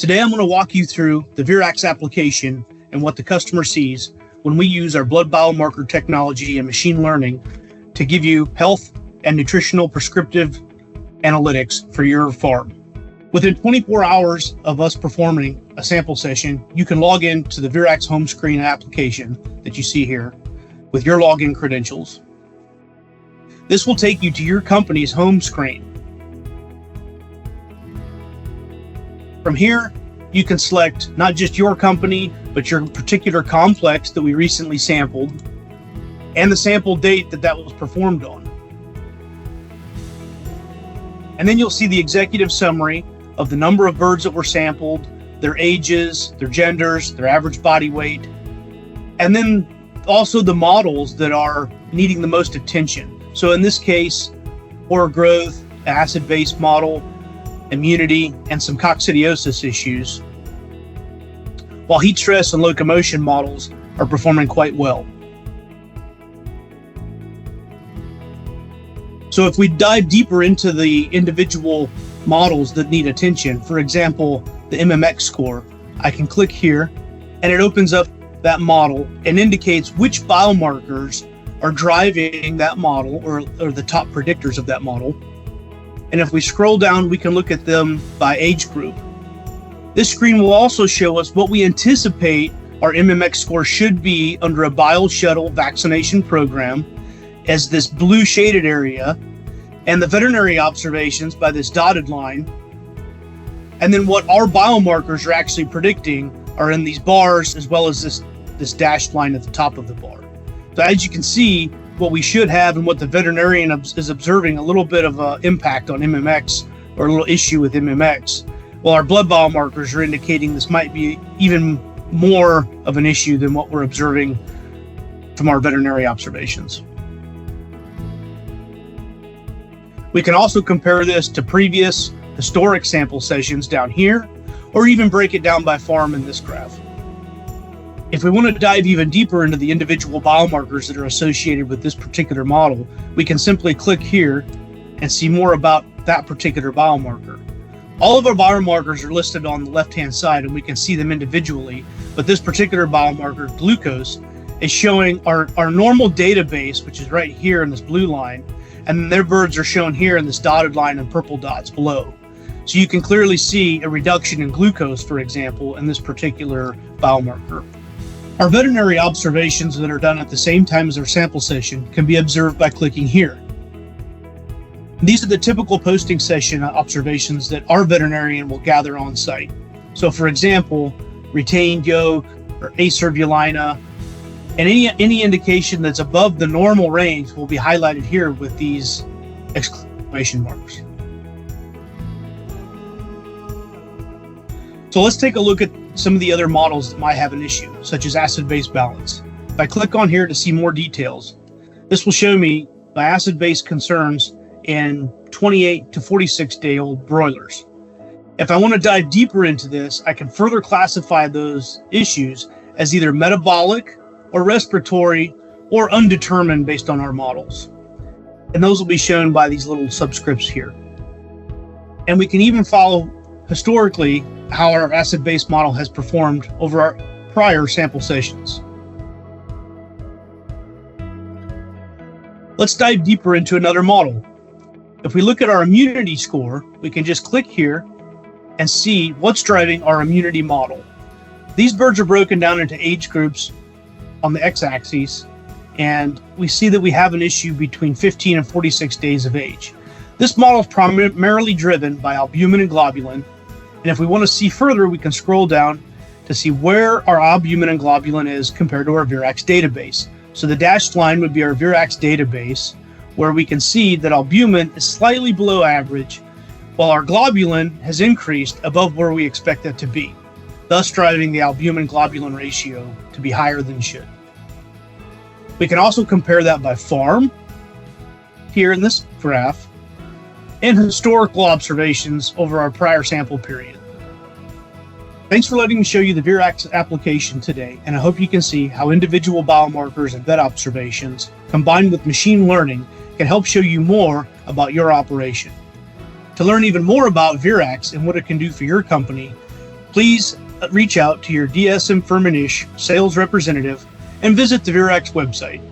Today I'm going to walk you through the Verax application and what the customer sees when we use our blood biomarker technology and machine learning to give you health and nutritional prescriptive analytics for your farm. Within 24 hours of us performing a sample session, you can log in to the Verax home screen application that you see here with your login credentials. This will take you to your company's home screen. From here, you can select not just your company, but your particular complex that we recently sampled and the sample date that was performed on. And then you'll see the executive summary of the number of birds that were sampled, their ages, their genders, their average body weight, and then also the models that are needing the most attention. So in this case, poor growth, acid-base model, immunity, and some coccidiosis issues, while heat stress and locomotion models are performing quite well. So if we dive deeper into the individual models that need attention, for example, the MMX score, I can click here and it opens up that model and indicates which biomarkers are driving that model or the top predictors of that model. And if we scroll down, we can look at them by age group. This screen will also show us what we anticipate our MMX score should be under a bio shuttle vaccination program as this blue shaded area, and the veterinary observations by this dotted line. And then what our biomarkers are actually predicting are in these bars, as well as this dashed line at the top of the bar. So as you can see, what we should have and what the veterinarian is observing a little bit of an impact on MMX or a little issue with MMX, while our blood biomarkers are indicating this might be even more of an issue than what we're observing from our veterinary observations. We can also compare this to previous historic sample sessions down here, or even break it down by farm in this graph. If we want to dive even deeper into the individual biomarkers that are associated with this particular model, we can simply click here and see more about that particular biomarker. All of our biomarkers are listed on the left-hand side and we can see them individually, but this particular biomarker, glucose, is showing our normal database, which is right here in this blue line, and their birds are shown here in this dotted line and purple dots below. So you can clearly see a reduction in glucose, for example, in this particular biomarker. Our veterinary observations that are done at the same time as our sample session can be observed by clicking here. These are the typical posting session observations that our veterinarian will gather on site. So for example, retained yolk or acervulina, and any indication that's above the normal range will be highlighted here with these exclamation marks. So let's take a look at some of the other models that might have an issue, such as acid-base balance. If I click on here to see more details, this will show me my acid-base concerns in 28 to 46 day old broilers. If I want to dive deeper into this, I can further classify those issues as either metabolic or respiratory or undetermined based on our models. And those will be shown by these little subscripts here. And we can even follow historically how our acid-base model has performed over our prior sample sessions. Let's dive deeper into another model. If we look at our immunity score, we can just click here and see what's driving our immunity model. These birds are broken down into age groups on the x-axis, and we see that we have an issue between 15 and 46 days of age. This model is primarily driven by albumin and globulin, and if we want to see further, we can scroll down to see where our albumin and globulin is compared to our Verax database. So the dashed line would be our Verax database, where we can see that albumin is slightly below average, while our globulin has increased above where we expect that to be, thus driving the albumin-globulin ratio to be higher than it should. We can also compare that by farm, here in this graph, and historical observations over our prior sample period. Thanks for letting me show you the Verax application today, and I hope you can see how individual biomarkers and vet observations combined with machine learning can help show you more about your operation. To learn even more about Verax and what it can do for your company, please reach out to your dsm-firmenich sales representative and visit the Verax website.